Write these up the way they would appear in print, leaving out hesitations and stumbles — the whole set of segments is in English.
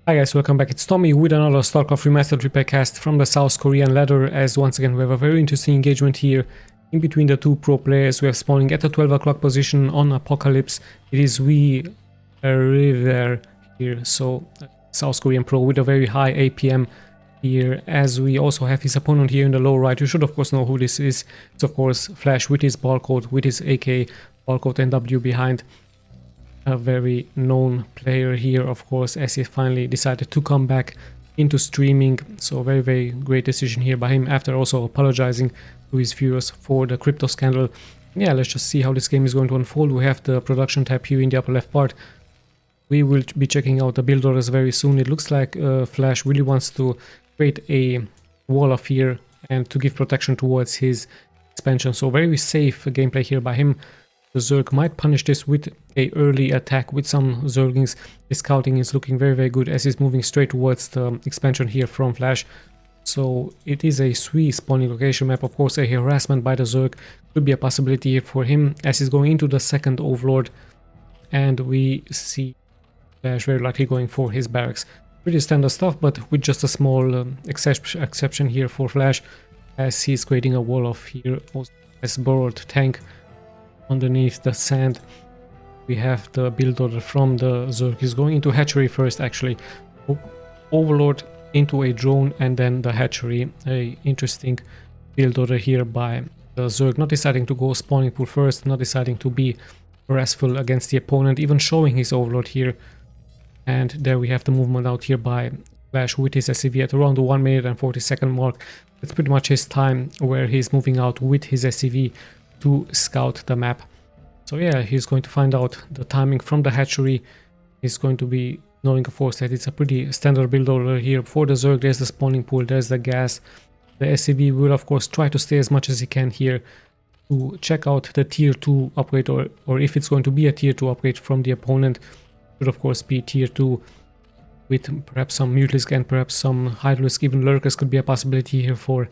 Hi guys, welcome back. It's Tommy with another Starcraft Remastered replay cast from the South Korean ladder, as once again we have a very interesting engagement here in between the two pro players. We are spawning at the 12 o'clock position on Apocalypse. It is River here, so South Korean pro with a very high APM here, as we also have his opponent here in the low right. You should of course know who this is. It's of course Flash with his barcode, with his AK barcode and W behind. A very known player here, of course, as he finally decided to come back into streaming. So very great decision here by him, after also apologizing to his viewers for the crypto scandal. Yeah, let's just see how this game is going to unfold. We have the production tab here in the upper left part. We will be checking out the build orders very soon. It looks like Flash really wants to create a wall of fear and to give protection towards his expansion. So very safe gameplay here by him. The Zerg might punish this with a early attack with some Zerglings. His scouting is looking very good as he's moving straight towards the expansion here from Flash. So it is a sweet spawning location map. Of course, a harassment by the Zerg could be a possibility here for him as he's going into the second Overlord. And we see Flash very likely going for his barracks. Pretty standard stuff, but with just a small exception here for Flash, as he's creating a wall of fear. Also has borrowed tank underneath the sand. We have the build order from the Zerg. He's going into hatchery first, actually. Overlord into a drone and then the hatchery. A interesting build order here by the Zerg, not deciding to go spawning pool first, not deciding to be harassful against the opponent, even showing his Overlord here. And there we have the movement out here by Flash with his SCV at around the 1 minute and 40-second mark. That's pretty much his time where he's moving out with his SCV to scout the map. So yeah, he's going to find out the timing from the hatchery. He's going to be knowing, of course, that it's a pretty standard build order here for the Zerg. There's the spawning pool, there's the gas. The SCV will of course try to stay as much as he can here to check out the tier 2 upgrade, or if it's going to be a tier 2 upgrade from the opponent. It would of course be tier 2 with perhaps some Mutalisk and perhaps some Hydralisk. Even Lurkers could be a possibility here for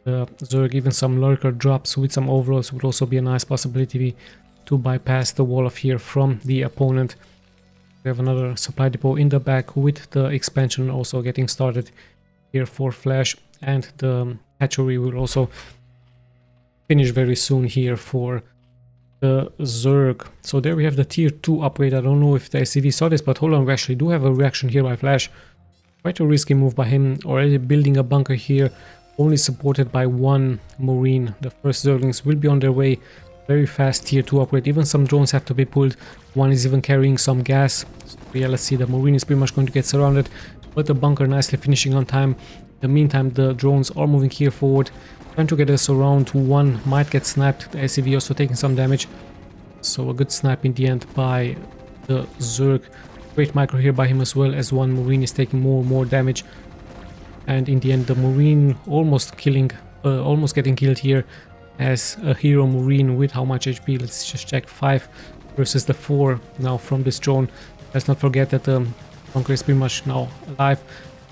the Zerg. Even some Lurker drops with some Overlords would also be a nice possibility to bypass the wall of fear from the opponent. We have another supply depot in the back with the expansion also getting started here for Flash, and the hatchery will also finish very soon here for the Zerg. So there we have the tier 2 upgrade. I don't know if the SCV saw this, but hold on, we actually do have a reaction here by Flash. Quite a risky move by him, already building a bunker here, only supported by one Marine. The first Zerglings will be on their way. Very fast tier 2 upgrade. Even some drones have to be pulled. One is even carrying some gas. So yeah, let's see, the Marine is pretty much going to get surrounded, but the bunker nicely finishing on time. In the meantime, the drones are moving here forward, trying to get us around. One might get sniped. The SCV also taking some damage. So a good snipe in the end by the Zerg. Great micro here by him as well, as one Marine is taking more damage. And in the end, the Marine almost getting killed here as a hero Marine with how much HP? Let's just check. 5 versus the 4 now from this drone. Let's not forget that the bunker is pretty much now alive,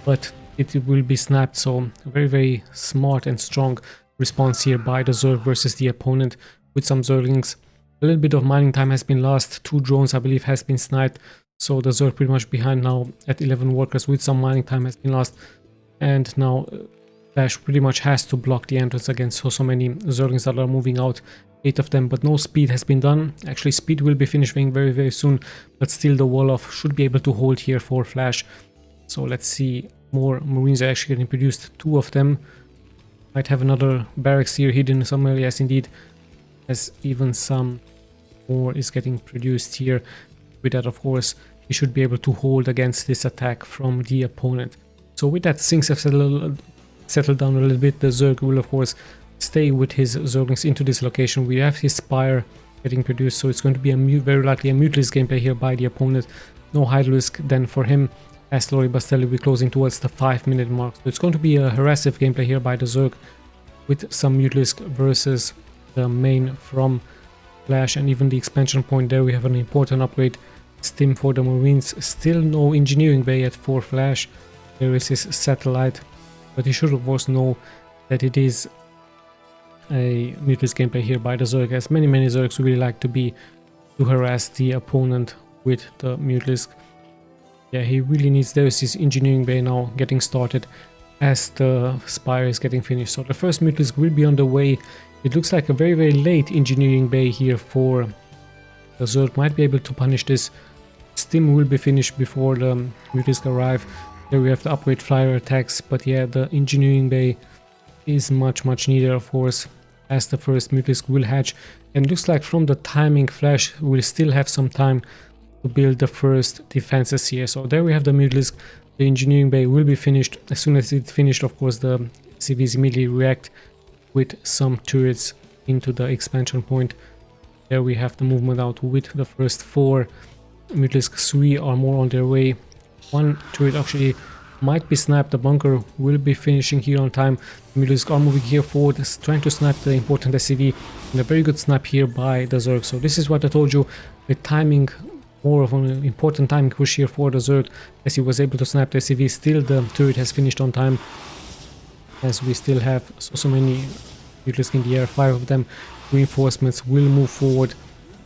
but it will be sniped. So very smart and strong response here by the Zerg versus the opponent with some Zerglings. A little bit of mining time has been lost. 2 drones, I believe, has been sniped. So the Zerg pretty much behind now at 11 workers with some mining time has been lost. And now Flash pretty much has to block the entrance against so many Zerglings that are moving out. 8 of them, but no speed has been done. Actually, speed will be finishing very soon, but still the wall off should be able to hold here for Flash. So let's see, more Marines are actually getting produced. 2 of them. Might have another barracks here hidden somewhere. Yes, indeed. As even some more is getting produced here. With that, of course, he should be able to hold against this attack from the opponent. So with that, things have settled down a little bit. The Zerg will of course stay with his Zerglings into this location. We have his Spire getting produced, so it's going to be very likely a Mutalisk gameplay here by the opponent. No Hydralisk then for him, as slowly but steadily we're closing towards the 5-minute mark. So it's going to be a harassive gameplay here by the Zerg with some Mutalisk versus the main from Flash. And even the expansion point there, we have an important upgrade. Stim for the Marines. Still no engineering bay yet for Flash. There is his satellite, but he should of course know that it is a Mutalisk gameplay here by the Zerg, as many Zergs really like to harass the opponent with the Mutalisk. Yeah, he really needs. There's his engineering bay now getting started as the spire is getting finished. So the first Mutalisk will be on the way. It looks like a very, very late engineering bay here for the Zerg. Might be able to punish this. Stim will be finished before the Mutalisk arrive. There we have the upgrade flyer attacks, but yeah, the engineering bay is much needed, of course, as the first Mutalisk will hatch. And looks like from the timing, Flash will still have some time to build the first defenses here. So there we have the Mutalisk. The engineering bay will be finished. As soon as it's finished, of course, the CVs immediately react with some turrets into the expansion point. There we have the movement out with the first 4 Mutalisk. 3 are more on their way. 1 turret actually might be sniped. The bunker will be finishing here on time. The Mutalisk are moving here forward, trying to snipe the important SCV, and a very good snipe here by the Zerg. So this is what I told you, the timing, more of an important timing push here for the Zerg, as he was able to snipe the SCV. Still the turret has finished on time, as we still have so many Mutalisk in the air, 5 of them. Reinforcements will move forward.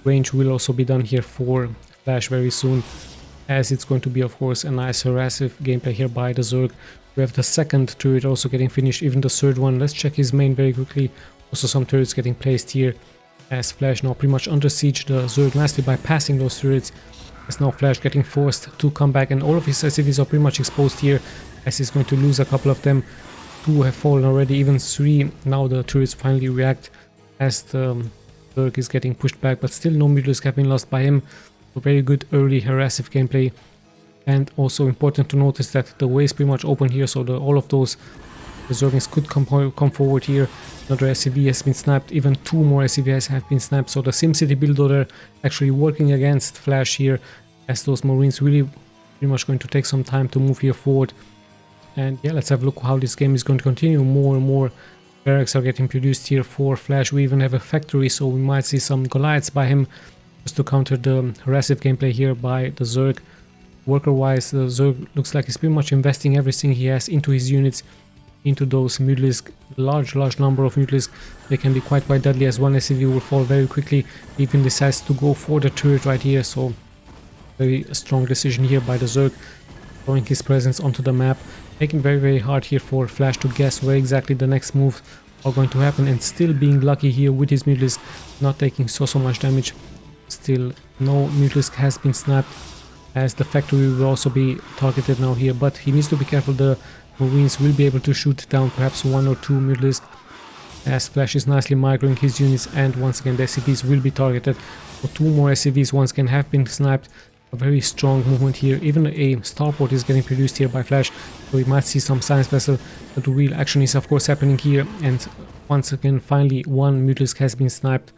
Range will also be done here for Flash very soon, as it's going to be, of course, a nice harassive gameplay here by the Zerg. We have the second turret also getting finished, even the third one. Let's check his main very quickly. Also some turrets getting placed here, as Flash now pretty much under siege the Zerg nicely by passing those turrets. As now Flash getting forced to come back, and all of his SCVs are pretty much exposed here, as he's going to lose a couple of them. 2 have fallen already, even 3. Now the turrets finally react as the Zerg is getting pushed back, but still no Mutalisk have been lost by him. So very good early harassive gameplay. And also important to notice that the way is pretty much open here, so all of those Zerglings could come forward here. Another SCV has been sniped, even 2 more SCVs have been sniped. So the SimCity build order actually working against Flash here, as those Marines really pretty much going to take some time to move here forward. And yeah, let's have a look how this game is going to continue. More and more barracks are getting produced here for Flash. We even have a factory, so we might see some Goliaths by him, just to counter the harassive gameplay here by the Zerg. Worker-wise, the Zerg looks like he's pretty much investing everything he has into his units, into those Mutalisk. Large number of Mutalisk. They can be quite deadly, as one SCV will fall very quickly. He even decides to go for the turret right here, so very strong decision here by the Zerg, throwing his presence onto the map, making very hard here for Flash to guess where exactly the next moves are going to happen, and still being lucky here with his Mutalisk, not taking so much damage. Still no Mutalisk has been snapped, as the factory will also be targeted now here, but he needs to be careful. The Marines will be able to shoot down perhaps 1 or 2 Mutalisk, as Flash is nicely microing his units, and once again the SCVs will be targeted. So 2 more SCVs once again have been sniped. A very strong movement here. Even a starport is getting produced here by Flash, so we might see some science vessel, but the real action is of course happening here. And once again finally 1 Mutalisk has been sniped,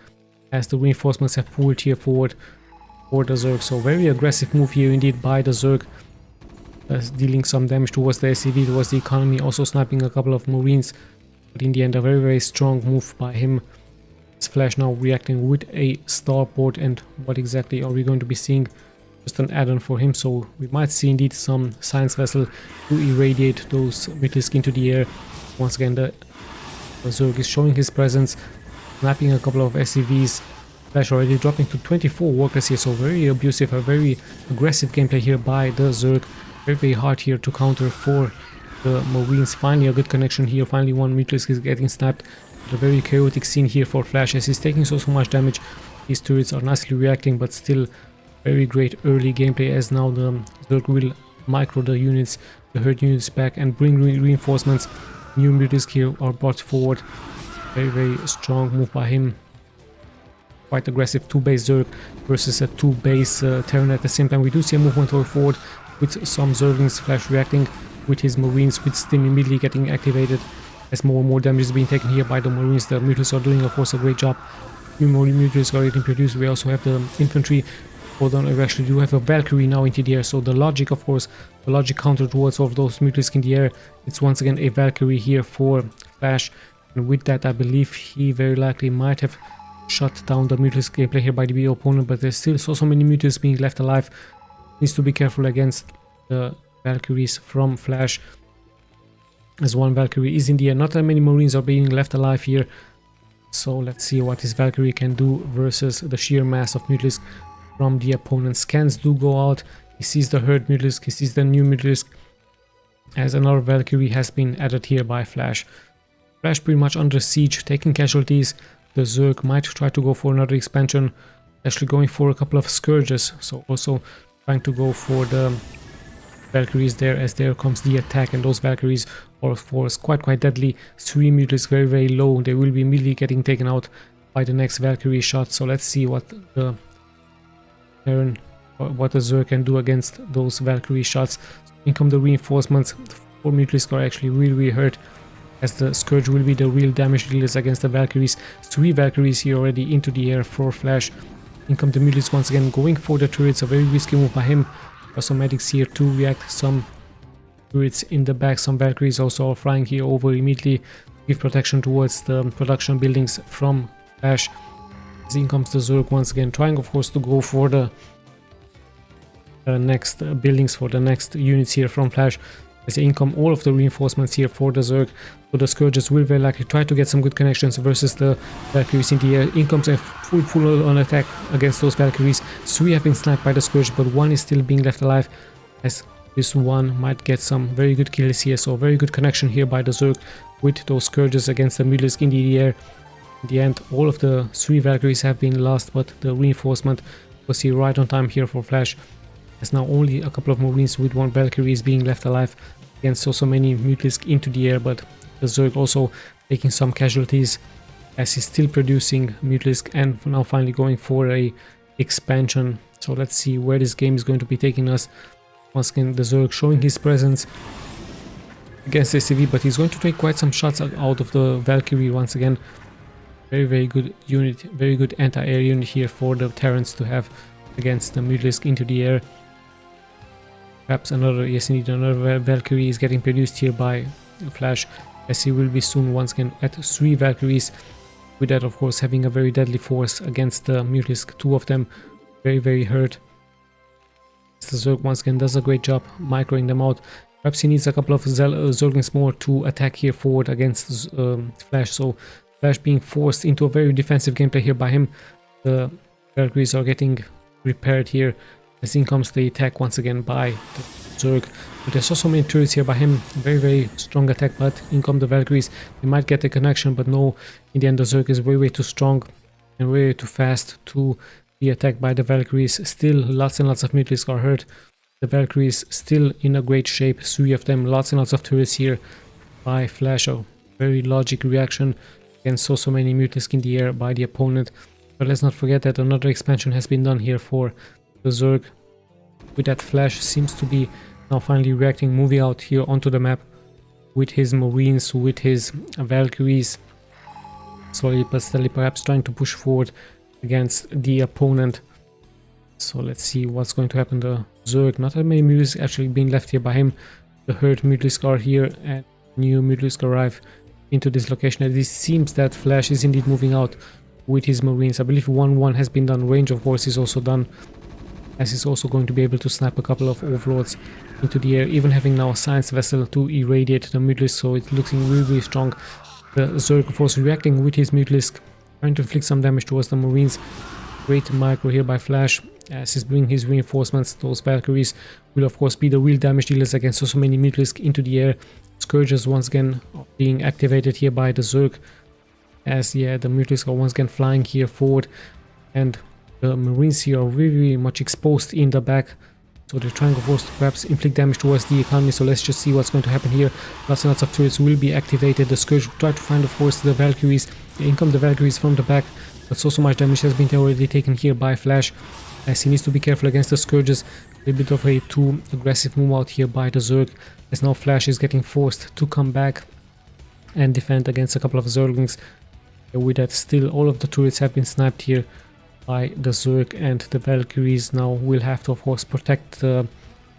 as the reinforcements have pulled here forward for the Zerg. So very aggressive move here indeed by the Zerg, dealing some damage towards the SCV, towards the economy, also sniping a couple of Marines, but in the end a very strong move by him. As Flash now reacting with a starport, and what exactly are we going to be seeing? Just an add-on for him, so we might see indeed some science vessel to irradiate those Mutalisk into the air. Once again the Zerg is showing his presence, snapping a couple of SCVs. Flash already dropping to 24 workers here, so very abusive, a very aggressive gameplay here by the Zerg. Very hard here to counter for the Marines. Finally a good connection here, finally 1 Mutalisk is getting snapped. A very chaotic scene here for Flash, as he's taking so much damage. These turrets are nicely reacting, but still very great early gameplay, as now the Zerg will micro the units, the herd units back, and bring reinforcements. New Mutalisk here are brought forward. Very strong move by him. Quite aggressive 2 base Zerg versus a 2 base Terran at the same time. We do see a movement forward with some Zerglings. Flash reacting with his Marines, with Stim immediately getting activated, as more and more damage is being taken here by the Marines. The Mutalisk are doing, of course, a great job. Few more Mutalisk are getting produced. We also have the infantry. Hold on, we actually do have a Valkyrie now into the air, so the logic, of course, the logic counter towards all of those Mutalisk in the air, it's once again a Valkyrie here for Flash, and with that I believe he very likely might have shut down the Mutalisk gameplay here by the BYUN opponent, but there's still so many Mutalisks being left alive. Needs to be careful against the Valkyries from Flash, as 1 Valkyrie is in the air. Not that many Marines are being left alive here, so let's see what this Valkyrie can do versus the sheer mass of Mutalisk from the opponent. Scans do go out. He sees the herd Mutalisk, he sees the new Mutalisk, as another Valkyrie has been added here by Flash. Flash pretty much under siege, taking casualties. The Zerg might try to go for another expansion, actually going for a couple of Scourges, so also trying to go for the Valkyries there, as there comes the attack, and those Valkyries are of course quite deadly. 3 Mutalisk very low, they will be immediately getting taken out by the next Valkyrie shot. So let's see what the Terran, what the Zerg can do against those Valkyrie shots. So in come the reinforcements. 4 Mutalisk are actually really hurt, as the Scourge will be the real damage dealers against the Valkyries. 3 Valkyries here already into the air for Flash. In come the Mutalisk once again, going for the turrets, a very risky move by him. Also medics here to react, some turrets in the back, some Valkyries also are flying here over immediately, give protection towards the production buildings from Flash. As in comes the Zerg once again, trying of course to go for the next buildings, for the next units here from Flash. As in come all of the reinforcements here for the Zerg, so the Scourges will very likely try to get some good connections versus the Valkyries in the air. In comes a full on attack against those Valkyries. 3 have been sniped by the Scourge, but 1 is still being left alive, as this one might get some very good kills here. So very good connection here by the Zerg with those Scourges against the Mutalisk in the air. In the end, all of the 3 Valkyries have been lost, but the reinforcement was here right on time here for Flash. As now only a couple of Marines with 1 Valkyrie is being left alive against so many Mutalisk into the air, but the Zerg also taking some casualties, as he's still producing Mutalisk and now finally going for a expansion. So let's see where this game is going to be taking us. Once again, the Zerg showing his presence against SCV, but he's going to take quite some shots out of the Valkyrie once again. Very good unit, very good anti-air unit here for the Terrans to have against the Mutalisk into the air. Perhaps another, yes indeed, another Valkyrie is getting produced here by Flash, as he will be soon once again at 3 Valkyries. With that of course having a very deadly force against the Mutalisk, 2 of them very hurt. The Zerg once again does a great job microing them out. Perhaps he needs a couple of Zerglings more to attack here forward against Flash, so Flash being forced into a very defensive gameplay here by him. The Valkyries are getting repaired here, as in comes the attack once again by the Zerg. But there's also many turrets here by him, very strong attack, but in come the Valkyries. They might get the connection, but no, in the end the Zerg is way too strong and way too fast to be attacked by the Valkyries. Still lots and lots of Mutalisk are hurt. The Valkyries still in a great shape, 3 of them, lots and lots of turrets here by Flash. A very logic reaction against so many Mutalisk in the air by the opponent. But let's not forget that another expansion has been done here for the Zerg. With that, Flash seems to be now finally reacting, moving out here onto the map with his Marines, with his Valkyries, slowly but steadily perhaps trying to push forward against the opponent. So let's see what's going to happen. The Zerg, not that many Mutalisk actually being left here by him. The herd Mutalisk are here and new Mutalisk arrive into this location. It seems that Flash is indeed moving out with his Marines. I believe 1-1 has been done. Range of course is also done, as he's also going to be able to snap a couple of overlords into the air, even having now a science vessel to irradiate the Mutalisk, so it's looking really strong. The Zerg of course reacting with his Mutalisk, trying to inflict some damage towards the Marines. Great micro here by Flash, as he's bringing his reinforcements. Those Valkyries will of course be the real damage dealers against so many Mutalisk into the air. Scourges once again being activated here by the Zerg, as the Mutalisk are once again flying here forward, and the Marines here are very much exposed in the back, so they're trying of course to perhaps inflict damage towards the economy. So let's just see what's going to happen here. Lots and lots of turrets will be activated. The Scourge will try to find of course the Valkyries. In come the Valkyries from the back, but so much damage has been already taken here by Flash, as he needs to be careful against the Scourges. A little bit of a too aggressive move out here by the Zerg, as now Flash is getting forced to come back and defend against a couple of Zerglings. With that, still all of the turrets have been sniped here by the Zerg, and the Valkyries now will have to of course protect the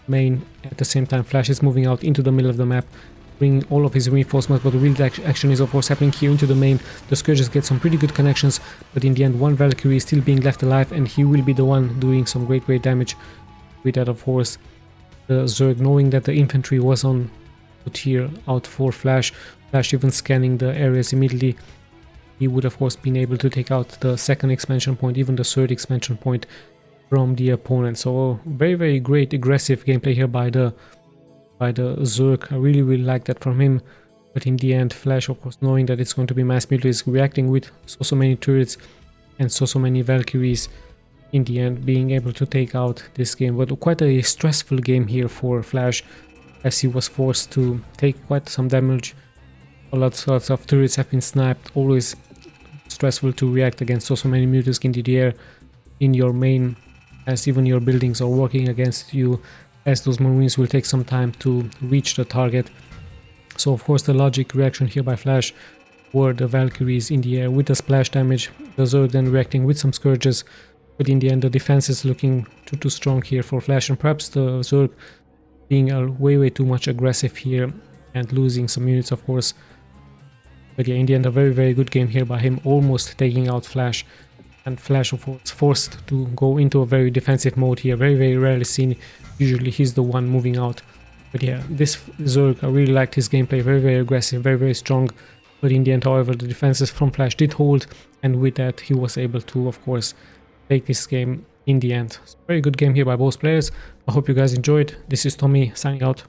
main. At the same time, Flash is moving out into the middle of the map, bringing all of his reinforcements, but the real action is of course happening here into the main. The Scourges get some pretty good connections, but in the end 1 Valkyrie is still being left alive, and he will be the one doing some great damage. With that of course, the Zerg, knowing that the infantry was on foot here out for Flash even scanning the areas immediately, he would of course been able to take out the 2nd expansion point, even the 3rd expansion point from the opponent. So very great aggressive gameplay here by the Zerg. I really like that from him. But in the end, Flash, of course, knowing that it's going to be mass Mutalisk, reacting with so many turrets and so many Valkyries, in the end being able to take out this game. But quite a stressful game here for Flash, as he was forced to take quite some damage. Lots of turrets have been sniped. Always stressful to react against so many Mutalisk in the air in your main, as even your buildings are working against you, as those Marines will take some time to reach the target. So of course the logic reaction here by Flash were the Valkyries in the air with the splash damage, the Zerg then reacting with some Scourges, but in the end the defense is looking too strong here for Flash, and perhaps the Zerg being way too much aggressive here and losing some units, of course. But yeah, in the end a very good game here by him, almost taking out Flash, and Flash of course forced to go into a very defensive mode here, very rarely seen. Usually he's the one moving out. But yeah, this Zerg, I really liked his gameplay, very aggressive, very strong. But in the end, however, the defenses from Flash did hold, and with that he was able to, of course, take this game in the end. So very good game here by both players. I hope you guys enjoyed. This is Tommy signing out.